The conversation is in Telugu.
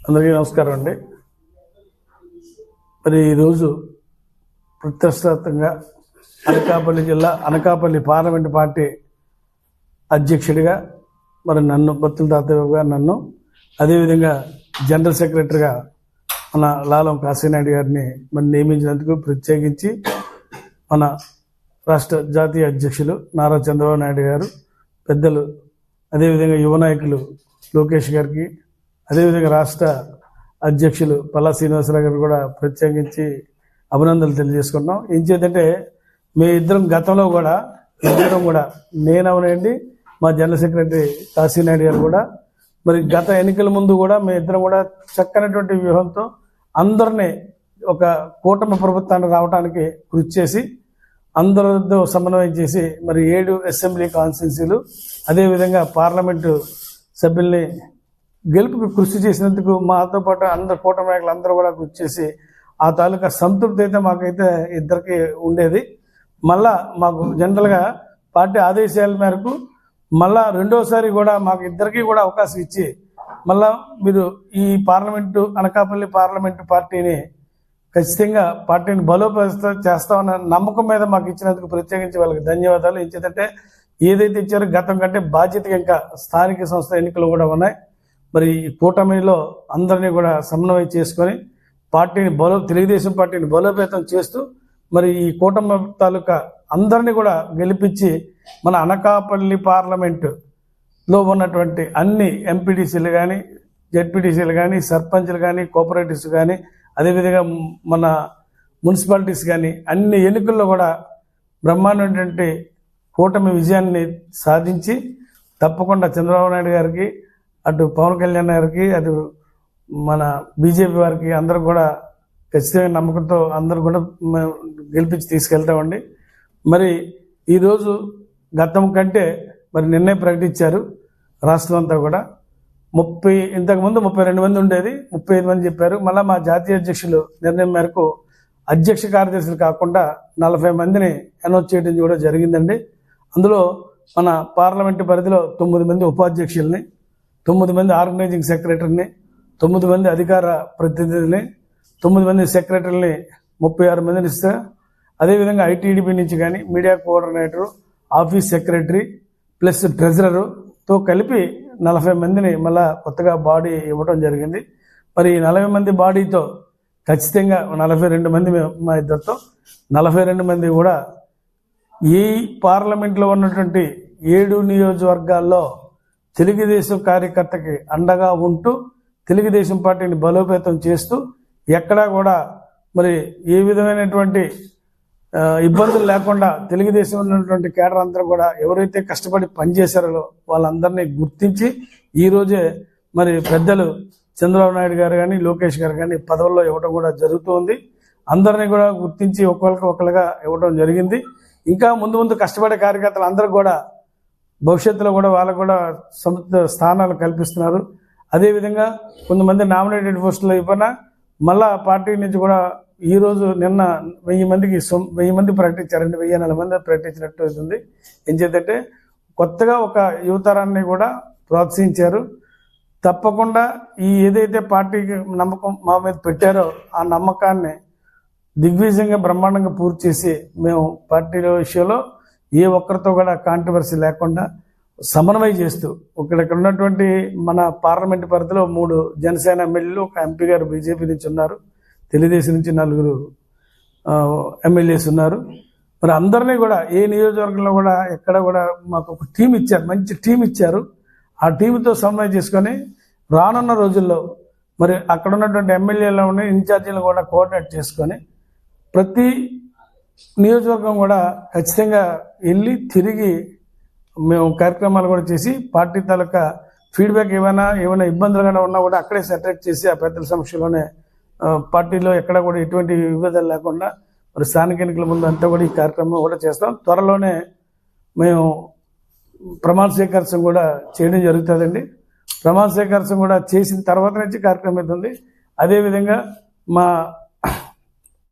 అందరికీ నమస్కారం అండి. మరి ఈరోజు ప్రతిష్టాత్మకంగా అనకాపల్లి జిల్లా అనకాపల్లి పార్లమెంటు పార్టీ అధ్యక్షుడిగా మరి నన్ను బత్తుల తాతయ్య గారు నన్ను, అదేవిధంగా జనరల్ సెక్రటరీగా మన లాలం కాశీనాయుడు గారిని మరి నియమించినందుకు ప్రత్యేకించి మన రాష్ట్ర జాతీయ అధ్యక్షులు నారా చంద్రబాబు నాయుడు గారు, పెద్దలు, అదేవిధంగా యువ నాయకులు లోకేష్ గారికి, అదేవిధంగా రాష్ట్ర అధ్యక్షులు పల్లా శ్రీనివాసరావు గారు కూడా ప్రత్యేకించి అభినందనలు తెలియజేసుకున్నాం. ఏం చేద్దంటే మీ ఇద్దరం గతంలో కూడా నేను అవనండి, మా జనరల్ సెక్రటరీ కాశీనాయుడు గారు కూడా మరి గత ఎన్నికల ముందు కూడా మీ ఇద్దరం కూడా చక్కనటువంటి వ్యూహంతో అందరినీ ఒక కూటమి ప్రభుత్వాన్ని రావడానికి కృషి చేసి అందరితో సమన్వయం చేసి మరి 7 అసెంబ్లీ కాన్స్టిట్యున్సీలు అదేవిధంగా పార్లమెంటు సభ్యుల్ని గెలుపుకు కృషి చేసినందుకు మాతో పాటు అందరు కూటమి నాయకులు అందరూ కూడా కృషి చేసి ఆ తాలూకా సంతృప్తి అయితే మాకైతే ఇద్దరికి ఉండేది. మళ్ళా మాకు జనరల్గా పార్టీ ఆదేశాల మేరకు మళ్ళా రెండోసారి కూడా మాకు ఇద్దరికి కూడా అవకాశం ఇచ్చి మళ్ళా మీరు ఈ అనకాపల్లి పార్లమెంటు పార్టీని ఖచ్చితంగా పార్టీని బలోపేతం చేస్తామన్న నమ్మకం మీద మాకు ఇచ్చినందుకు ప్రత్యేకించి వాళ్ళకి ధన్యవాదాలు. ఏంటంటే ఏదైతే ఇచ్చారో గతం కంటే బాధ్యతగా ఇంకా స్థానిక సంస్థ ఎన్నికలు కూడా ఉన్నాయి. మరి ఈ కూటమిలో అందరినీ కూడా సమన్వయం చేసుకొని పార్టీని తెలుగుదేశం పార్టీని బలోపేతం చేస్తూ మరి ఈ కూటమి తాలూకా అందరినీ కూడా గెలిపించి మన అనకాపల్లి పార్లమెంటులో ఉన్నటువంటి అన్ని ఎంపీటీసీలు కానీ, జెడ్పీటీసీలు కానీ, సర్పంచ్లు కానీ, కోఆపరేటివ్స్ కానీ, అదేవిధంగా మన మున్సిపాలిటీస్ కానీ అన్ని ఎన్నికల్లో కూడా బ్రహ్మాండమైనటువంటి కూటమి విజయాన్ని సాధించి తప్పకుండా చంద్రబాబు నాయుడు గారికి, అటు పవన్ కళ్యాణ్ గారికి, అటు మన బీజేపీ వారికి అందరూ కూడా ఖచ్చితంగా నమ్మకంతో అందరూ కూడా గెలిపించి తీసుకెళ్తామండి. మరి ఈరోజు గతం కంటే మరి నిన్నే ప్రకటించారు రాష్ట్రం అంతా కూడా. ఇంతకుముందు 32 మంది ఉండేది, 35 మంది చెప్పారు. మళ్ళీ మా జాతీయ అధ్యక్షులు నిర్ణయం మేరకు అధ్యక్ష కార్యదర్శులు కాకుండా 40 మందిని అనౌన్స్ చేయడం కూడా జరిగిందండి. అందులో మన పార్లమెంటు పరిధిలో 9 మంది ఉపాధ్యక్షుల్ని, 9 మంది ఆర్గనైజింగ్ సెక్రటరీని, 9 మంది అధికార ప్రతినిధుల్ని, 9 మంది సెక్రటరీని, 36 మందిని ఇస్తే, అదేవిధంగా ఐటీడీపీ నుంచి కానీ media coordinator, office secretary plus ట్రెజరర్తో కలిపి 40 మందిని మళ్ళా కొత్తగా బాడీ ఇవ్వడం జరిగింది. మరి 40 మంది బాడీతో ఖచ్చితంగా 42 మంది మా ఇద్దరితో 42 మంది కూడా ఈ పార్లమెంట్లో ఉన్నటువంటి 7 నియోజకవర్గాల్లో తెలుగుదేశం కార్యకర్తకి అండగా ఉంటూ తెలుగుదేశం పార్టీని బలోపేతం చేస్తూ ఎక్కడా కూడా మరి ఏ విధమైనటువంటి ఇబ్బందులు లేకుండా తెలుగుదేశం ఉన్నటువంటి కేడర్ అందరూ కూడా ఎవరైతే కష్టపడి పనిచేశారో వాళ్ళందరినీ గుర్తించి ఈరోజే మరి పెద్దలు చంద్రబాబు నాయుడు గారు కానీ, లోకేష్ గారు కానీ పదవుల్లో ఇవ్వడం కూడా జరుగుతుంది. అందరినీ కూడా గుర్తించి ఒకళ్ళగా ఇవ్వడం జరిగింది. ఇంకా ముందు కష్టపడే కార్యకర్తలు అందరూ కూడా భవిష్యత్తులో కూడా వాళ్ళకు కూడా స్థానాలు కల్పిస్తున్నారు. అదేవిధంగా కొంతమంది నామినేటెడ్ పోస్టులు ఇవ్వనా మళ్ళా పార్టీ నుంచి కూడా ఈరోజు నిన్న 1000 మంది ప్రకటించారండి. 1004 మంది ప్రకటించినట్టు అవుతుంది. ఏం చేద్దంటే కొత్తగా ఒక యువతరాన్ని కూడా ప్రోత్సహించారు. తప్పకుండా ఈ ఏదైతే పార్టీకి నమ్మకం మా మీద పెట్టారో ఆ నమ్మకాన్ని దిగ్విజయంగా బ్రహ్మాండంగా పూర్తి చేసి మేము పార్టీల విషయంలో ఏ ఒక్కరితో కూడా కాంట్రవర్సీ లేకుండా సమన్వయం చేస్తూ ఇక్కడ ఉన్నటువంటి మన పార్లమెంటు పరిధిలో 3 జనసేన ఎమ్మెల్యేలు, ఒక ఎంపీ గారు బీజేపీ నుంచి ఉన్నారు, తెలుగుదేశం నుంచి 4 ఎమ్మెల్యేస్ ఉన్నారు. మరి అందరినీ కూడా ఏ నియోజకవర్గంలో కూడా ఎక్కడ కూడా మాకు ఒక టీం ఇచ్చారు, మంచి టీం ఇచ్చారు. ఆ టీంతో సమన్వయం చేసుకొని రానున్న రోజుల్లో మరి అక్కడ ఉన్నటువంటి ఎమ్మెల్యేలో ఉన్న ఇన్ఛార్జీలు కూడా కోఆర్డినేట్ చేసుకొని ప్రతి నియోజకవర్గం కూడా ఖచ్చితంగా వెళ్ళి తిరిగి మేము కార్యక్రమాలు కూడా చేసి పార్టీ తాలూకా ఫీడ్బ్యాక్ ఏమైనా ఇబ్బందులు కానీ ఉన్నా కూడా అక్కడే సెటరేట్ చేసి ఆ పెద్దల సమక్షంలోనే పార్టీలో ఎక్కడ కూడా ఎటువంటి విభేదాలు లేకుండా మరి స్థానిక ఎన్నికల ముందు అంతా కూడా ఈ కార్యక్రమం కూడా చేస్తాం. త్వరలోనే మేము ప్రమాణ స్వీకారం కూడా చేయడం జరుగుతుందండి. ప్రమాణ స్వీకారం కూడా చేసిన తర్వాత నుంచి కార్యక్రమం అవుతుంది. అదేవిధంగా మా